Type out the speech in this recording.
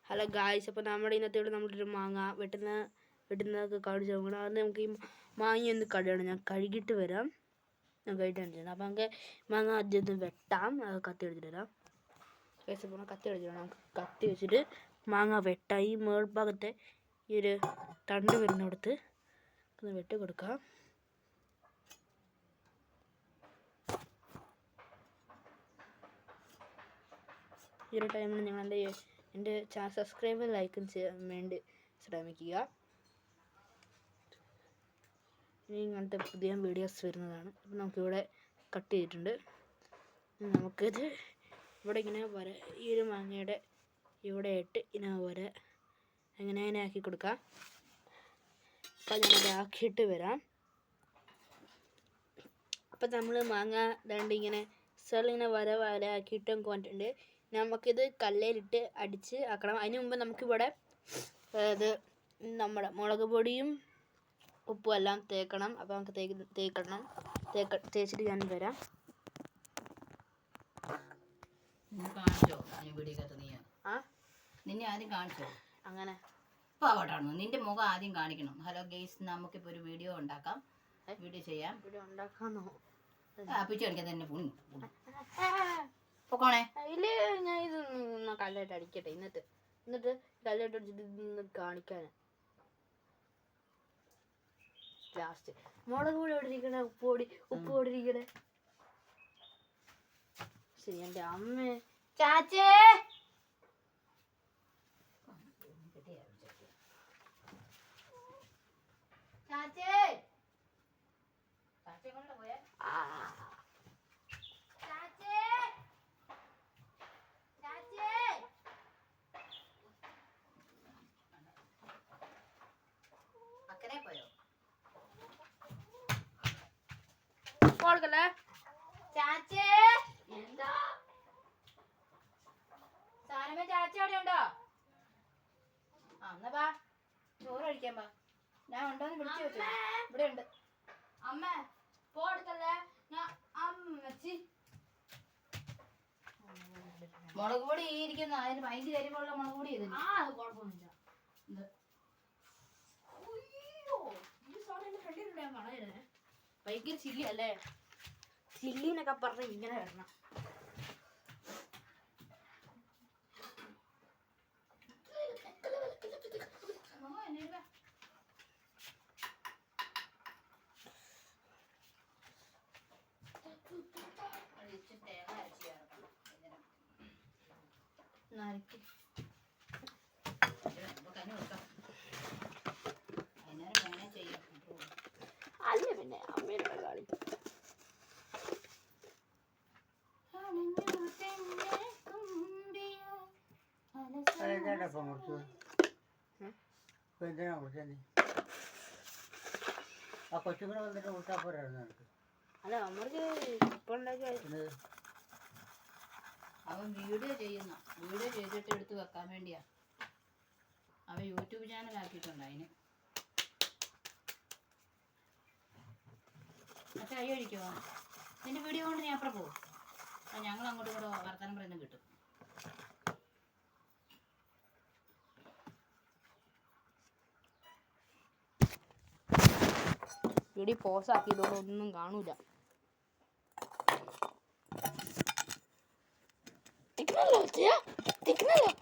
Hello guys, അപ്പോൾ നമ്മുടെ ഇന്നത്തെ നമ്മളൊരു മാങ്ങ വെട്ടുന്നതൊക്കെ കാണിച്ചു നോക്കണം. അത് നമുക്ക് ഈ മാങ്ങ ഒന്ന് കഴുകണം. ഞാൻ കഴുകിയിട്ട് വരാം. ഞാൻ കഴിക്കാൻ അപ്പോൾ നമുക്ക് മാങ്ങ ആദ്യം ഒന്ന് വെട്ടാം. അത് കത്തി എടുത്തിട്ട് വരാം. ഗായ്സ്, അപ്പോൾ കത്തി എടുത്തിട്ട് നമുക്ക് കത്തി വെച്ചിട്ട് മാങ്ങ വെട്ടാം. ഈ മേൾഭാഗത്തെ ഈ ഒരു തണ്ട് വരുന്നിടത്ത് ഒന്ന് വെട്ടി കൊടുക്കാം. ഈ ഒരു ടൈമിൽ നിങ്ങൾ എൻ്റെ ചാനൽ സബ്സ്ക്രൈബ് ലൈക്കും ചെയ്യാൻ വേണ്ടി ശ്രമിക്കുക. ഇനി ഇങ്ങനത്തെ പുതിയ വീഡിയോസ് വരുന്നതാണ്. അപ്പോൾ നമുക്കിവിടെ കട്ട് ചെയ്തിട്ടുണ്ട്. നമുക്കിത് ഇവിടെ ഇങ്ങനെ വര, ഈ ഒരു മാങ്ങയുടെ ഇവിടെ ഇട്ട് ഇങ്ങനെ വര അങ്ങനെ ആക്കി കൊടുക്കാം. അപ്പോൾ ഞാനത് ആക്കിയിട്ട് വരാം. അപ്പം നമ്മൾ മാങ്ങ ദണ്ട് ഇങ്ങനെ ഇങ്ങനെ വര ആക്കിയിട്ട് നമുക്ക് വന്നിട്ടുണ്ട്. നമുക്കിത് കല്ലിലിട്ട് അടിച്ച് ആക്കണം. അതിന് മുമ്പ് നമുക്കിവിടെ ഇത് നമ്മുടെ മുളക് പൊടിയും ഉപ്പും എല്ലാം തേക്കണം. അപ്പോൾ നമുക്ക് തേച്ചിട്ട് ഞാൻ വരാം. നിന്നെ ആദ്യം കാണിച്ചോ? അങ്ങനെ പാവട്ടാണോ? നിന്റെ മുഖം ആദ്യം കാണിക്കണം. ഹലോ ഗെയ്സ്, നമുക്കിപ്പോൾ ഒരു വീഡിയോ ഉണ്ടാക്കാം. വീഡിയോ ചെയ്യാം. വീഡിയോ ഉണ്ടാക്കാന്നോ? പിച്ചു കാണിക്കാൻ തന്നെ പൊക്കോണേ. അതില് ഞാൻ ഇത് കല്ലായിട്ട് അടിക്കട്ടെ. എന്നിട്ട് കല്ലായിട്ട് അടിച്ചിട്ട് ഇന്ന് കാണിക്കാൻ. ലാസ്റ്റ് മുളക് പൊടി എവിടെ ഇരിക്കണേ? ഉപ്പ് എവിടെ ഇരിക്കണേ? ശരി, എൻ്റെ അമ്മ ചാച്ചേ ചാച്ചേ പോയാ കൊടുക്കല്ലേ ചാച്ചേ? എന്താ സാധനമേ? ചാച്ചി അവിടെ ഉണ്ടോ? എന്നാ വാ, ചോറ് കഴിക്കാൻ വാ. ഞാൻ ഉണ്ടോന്ന് വിളിച്ചു വെച്ചു. ഇവിടെ ഉണ്ട്. അമ്മ പോടുക്കല്ലേ? അമ്മച്ചി മുളക് പൊടി ഈ ഇരിക്കുന്ന അതിന് അതിന്റെ കരിമുള്ള മുളക് പൊടി ചെയ്തു. അത് കുഴപ്പമൊന്നുമില്ല. ഭയങ്കര ചില്ലി അല്ലേ? ചില്ലിന്നൊക്കെ പറഞ്ഞ ഇങ്ങനെ വരണം. അല്ല പിന്നെ അമ്മേനോട് കളിക്കും. കൊച്ചുങ്ങളെ വന്നിട്ട് ഊട്ടാ പോരായിരുന്നു. അല്ല നമ്മൾക്ക് ഇപ്പൊ ഉണ്ടാക്കിയ അവൻ വീഡിയോ ചെയ്തിട്ട് എടുത്ത് വെക്കാൻ വേണ്ടിയാ. അവൻ യൂട്യൂബ് ചാനൽ ആക്കിയിട്ടുണ്ട്. അതിന് അച്ഛാ അയ്യോ ഇരിക്കുമോ? നിന്റെ വീഡിയോ കൊണ്ട് നീ അപ്പുറം പോകും. ഞങ്ങൾ അങ്ങോട്ടും ഇങ്ങോട്ട് വർത്തമാനം പറയുന്നത് കിട്ടും. വീഡിയോ പോസ് ആക്കിയതുകൊണ്ട് ഒന്നും കാണൂല. തിക്കണല്ലോ.